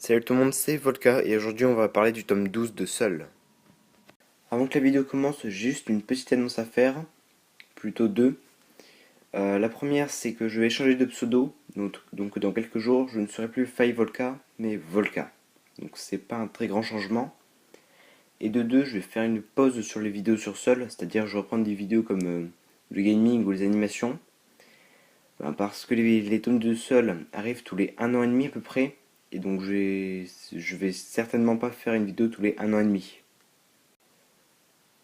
Salut tout le monde, c'est Volka et aujourd'hui on va parler du tome 12 de Seul. Avant que la vidéo commence, j'ai juste une petite annonce à faire, plutôt deux. La première, c'est que je vais changer de pseudo, donc dans quelques jours je ne serai plus Faye Volka, mais Volka. Donc c'est pas un très grand changement. Et de deux, je vais faire une pause sur les vidéos sur Seul, c'est-à-dire je vais reprendre des vidéos comme le gaming ou les animations. Parce que les tomes de Seul arrivent tous les 1 an et demi à peu près, et donc je vais certainement pas faire une vidéo tous les 1 an et demi.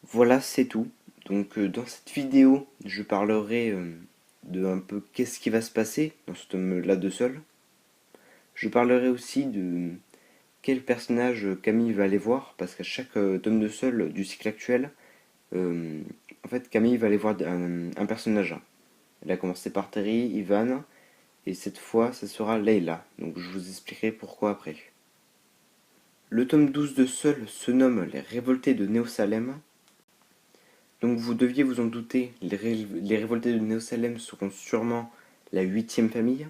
Voilà, c'est tout. Donc dans cette vidéo, je parlerai de un peu qu'est-ce qui va se passer dans ce tome-là de Seul. Je parlerai aussi de quel personnage Camille va aller voir, parce qu'à chaque tome de Seul du cycle actuel, euh, en fait Camille va aller voir un personnage. Elle a commencé par Terry, Ivan, et cette fois ce sera Leila. Donc je vous expliquerai pourquoi après. Le tome 12 de Seul se nomme Les Révoltés de Néo-Salem. Donc vous deviez vous en douter, les révoltés de Néo-Salem seront sûrement la huitième famille.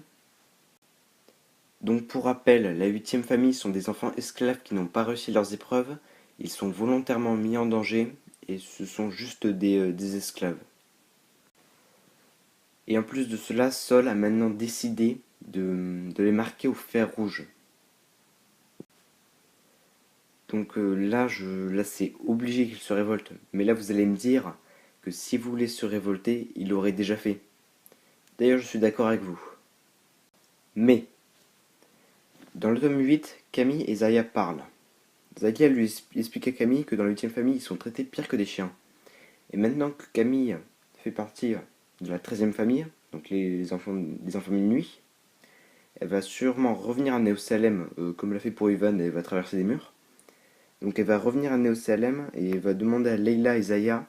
Donc pour rappel, la huitième famille sont des enfants esclaves qui n'ont pas réussi leurs épreuves, ils sont volontairement mis en danger et ce sont juste des esclaves. Et en plus de cela, Sol a maintenant décidé de les marquer au fer rouge. Donc là c'est obligé qu'ils se révoltent. Mais là vous allez me dire que si vous voulez se révolter, il l'aurait déjà fait. D'ailleurs je suis d'accord avec vous. Mais dans le tome 8, Camille et Zaya parlent. Zaya lui explique à Camille que dans la 8ème famille, ils sont traités pire que des chiens. Et maintenant que Camille fait partie de la 13ème famille, donc les enfants minuit, elle va sûrement revenir à Néo-Salem, comme l'a fait pour Ivan, et elle va traverser des murs. Donc elle va revenir à Néo-Salem et elle va demander à Leila et Zaya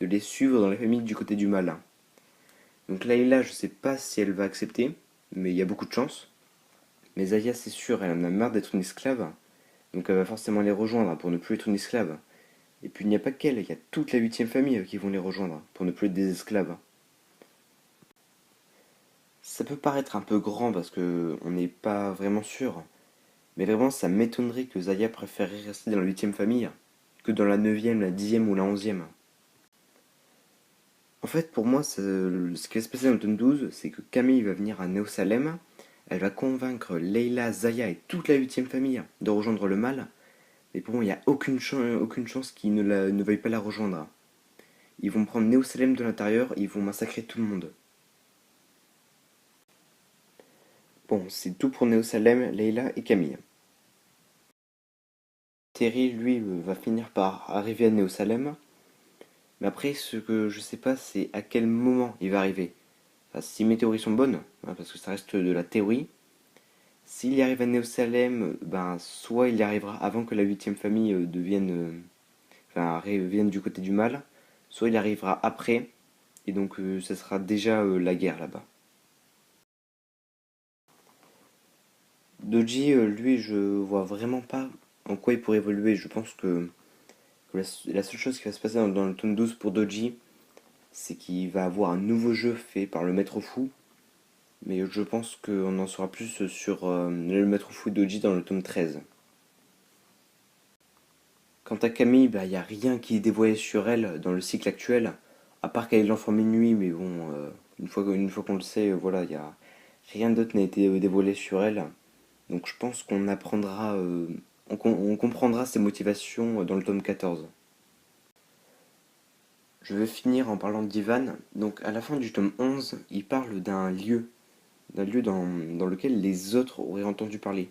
de les suivre dans la famille du côté du mal. Donc Leila, je sais pas si elle va accepter, mais il y a beaucoup de chance. Mais Zaya, c'est sûr, elle en a marre d'être une esclave. Donc elle va forcément les rejoindre pour ne plus être une esclave. Et puis il n'y a pas qu'elle, il y a toute la 8ème famille qui vont les rejoindre pour ne plus être des esclaves. Ça peut paraître un peu grand parce que on n'est pas vraiment sûr, mais vraiment ça m'étonnerait que Zaya préférerait rester dans la 8ème famille que dans la 9ème, la 10ème ou la 11ème. En fait, pour moi, ce qui va se passer dans le tome 12, c'est que Camille va venir à Néo-Salem, elle va convaincre Leila, Zaya et toute la 8ème famille de rejoindre le mal, mais pour moi, il n'y a aucune chance qu'ils ne veuillent pas la rejoindre. Ils vont prendre Néo-Salem de l'intérieur et ils vont massacrer tout le monde. Bon, c'est tout pour Néo-Salem, Leila et Camille. Terry, lui, va finir par arriver à Néo-Salem, mais après, ce que je sais pas, c'est à quel moment il va arriver. Enfin, si mes théories sont bonnes, hein, parce que ça reste de la théorie, s'il y arrive à Néo-Salem, ben, soit il y arrivera avant que la 8ème famille vienne du côté du mal, soit il arrivera après, et donc ça sera déjà la guerre là-bas. Doji, lui, je vois vraiment pas en quoi il pourrait évoluer. Je pense que la seule chose qui va se passer dans le tome 12 pour Doji, c'est qu'il va avoir un nouveau jeu fait par le maître fou. Mais je pense qu'on en saura plus sur le maître fou Doji dans le tome 13. Quant à Camille, bah, il n'y a rien qui est dévoilé sur elle dans le cycle actuel, à part qu'elle est l'enfant minuit, mais bon, une fois qu'on le sait, voilà, il y a rien d'autre n'a été dévoilé sur elle. Donc je pense qu'on apprendra, on comprendra ses motivations dans le tome 14. Je vais finir en parlant d'Ivan. Donc à la fin du tome 11, il parle d'un lieu dans lequel les autres auraient entendu parler.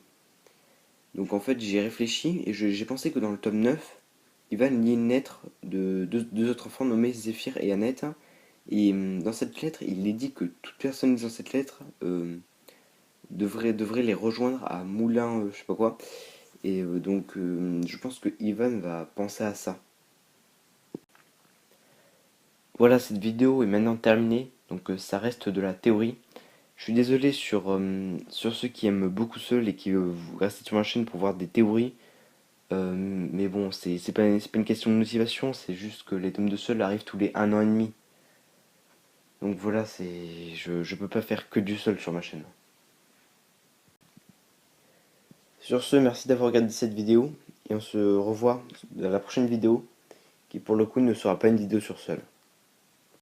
Donc en fait j'ai réfléchi et j'ai pensé que dans le tome 9, il va naître de deux autres enfants nommés Zéphyr et Annette. Et dans cette lettre, il est dit que toute personne lisant cette lettre devrait les rejoindre à Moulin, je sais pas quoi. Et donc je pense que Ivan va penser à ça. Voilà, cette vidéo est maintenant terminée, donc ça reste de la théorie. Je suis désolé sur ceux qui aiment beaucoup Seul et qui restent sur ma chaîne pour voir des théories. Mais bon, c'est pas une question de motivation, c'est juste que les tomes de Seul arrivent tous les 1 an et demi. Donc voilà, je peux pas faire que du Seul sur ma chaîne. Sur ce, merci d'avoir regardé cette vidéo et on se revoit dans la prochaine vidéo qui pour le coup ne sera pas une vidéo sur Seul.